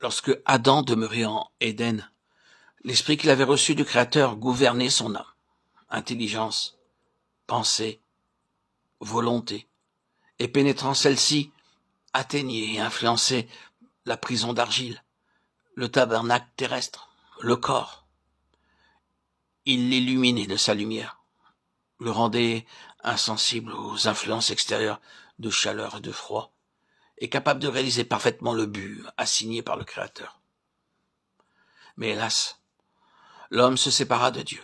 Lorsque Adam demeurait en Éden, l'esprit qu'il avait reçu du Créateur gouvernait son âme, intelligence, pensée, volonté, et pénétrant celle-ci, atteignait et influençait la prison d'argile, le tabernacle terrestre, le corps. Il l'illuminait de sa lumière, le rendait insensible aux influences extérieures de chaleur et de froid, et capable de réaliser parfaitement le but assigné par le Créateur. Mais hélas, l'homme se sépara de Dieu.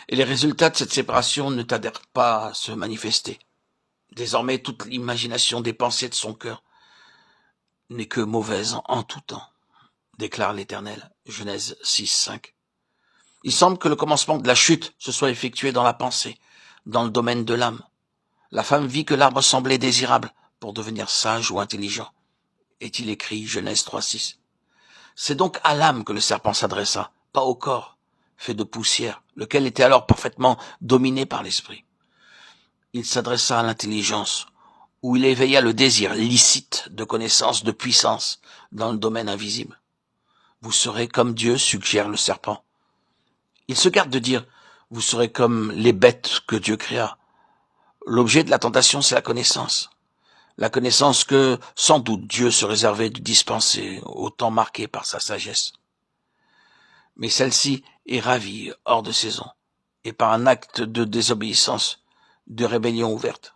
Et les résultats de cette séparation ne tardèrent pas à se manifester. Désormais, toute l'imagination des pensées de son cœur n'est que mauvaise en tout temps, déclare l'Éternel. Genèse 6, 5. Il semble que le commencement de la chute se soit effectué dans la pensée, dans le domaine de l'âme. La femme vit que l'arbre semblait désirable pour devenir sage ou intelligent. Est-il écrit, Genèse 3, 6. C'est donc à l'âme que le serpent s'adressa, pas au corps, fait de poussière, lequel était alors parfaitement dominé par l'esprit. Il s'adressa à l'intelligence, où il éveilla le désir licite de connaissance, de puissance, dans le domaine invisible. Vous serez comme Dieu, suggère le serpent. Il se garde de dire, vous serez comme les bêtes que Dieu créa. L'objet de la tentation, c'est la connaissance. La connaissance que, sans doute, Dieu se réservait de dispenser au temps marqué par sa sagesse. Mais celle-ci est ravie hors de saison, et par un acte de désobéissance, de rébellion ouverte.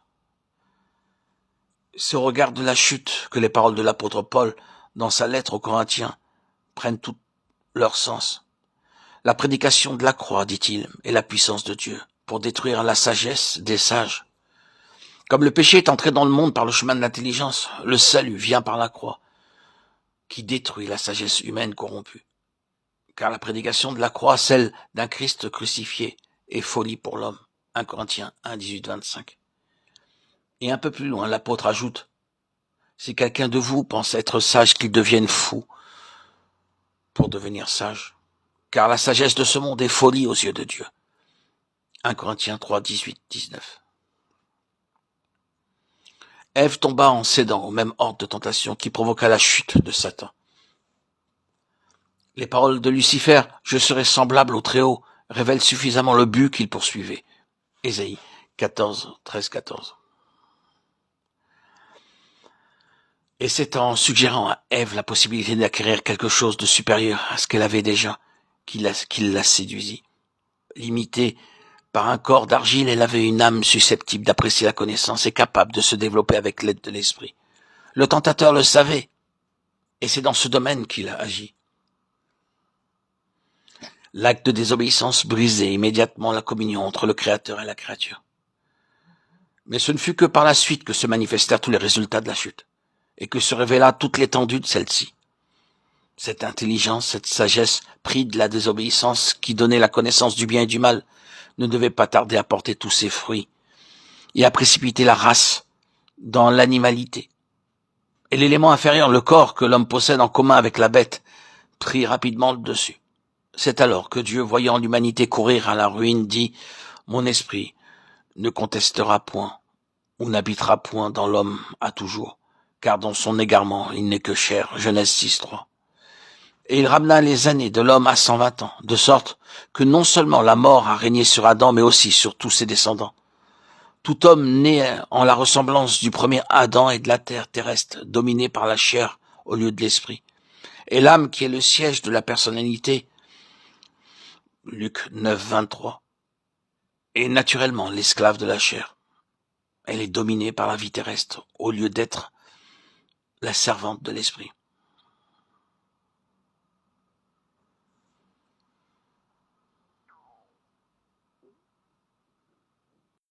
C'est au regard de la chute que les paroles de l'apôtre Paul, dans sa lettre aux Corinthiens, prennent tout leur sens. La prédication de la croix, dit-il, est la puissance de Dieu pour détruire la sagesse des sages. Comme le péché est entré dans le monde par le chemin de l'intelligence, le salut vient par la croix, qui détruit la sagesse humaine corrompue. Car la prédication de la croix, celle d'un Christ crucifié, est folie pour l'homme. 1 Corinthiens 1, 18, 25. Et un peu plus loin, l'apôtre ajoute, si quelqu'un de vous pense être sage, qu'il devienne fou pour devenir sage. Car la sagesse de ce monde est folie aux yeux de Dieu. 1 Corinthiens 3, 18, 19. Ève tomba en cédant au même ordre de tentation qui provoqua la chute de Satan. Les paroles de Lucifer, je serai semblable au Très-Haut, révèlent suffisamment le but qu'il poursuivait. Ésaïe 14, 13, 14. Et c'est en suggérant à Ève la possibilité d'acquérir quelque chose de supérieur à ce qu'elle avait déjà, qu'il la séduisit. Limitée par un corps d'argile, elle avait une âme susceptible d'apprécier la connaissance et capable de se développer avec l'aide de l'esprit. Le tentateur le savait, et c'est dans ce domaine qu'il a agi. L'acte de désobéissance brisait immédiatement la communion entre le Créateur et la créature. Mais ce ne fut que par la suite que se manifestèrent tous les résultats de la chute, et que se révéla toute l'étendue de celle-ci. Cette intelligence, cette sagesse prise de la désobéissance qui donnait la connaissance du bien et du mal, ne devait pas tarder à porter tous ses fruits et à précipiter la race dans l'animalité. Et l'élément inférieur, le corps que l'homme possède en commun avec la bête, prit rapidement le dessus. C'est alors que Dieu, voyant l'humanité courir à la ruine, dit « Mon esprit ne contestera point ou n'habitera point dans l'homme à toujours, car dans son égarement il n'est que chair. » Genèse 6, 3. Et il ramena les années de l'homme à 120 ans, de sorte que non seulement la mort a régné sur Adam, mais aussi sur tous ses descendants. Tout homme né en la ressemblance du premier Adam et de la terre terrestre, dominé par la chair au lieu de l'esprit. Et l'âme qui est le siège de la personnalité, Luc 9, 23, est naturellement l'esclave de la chair. Elle est dominée par la vie terrestre, au lieu d'être la servante de l'esprit.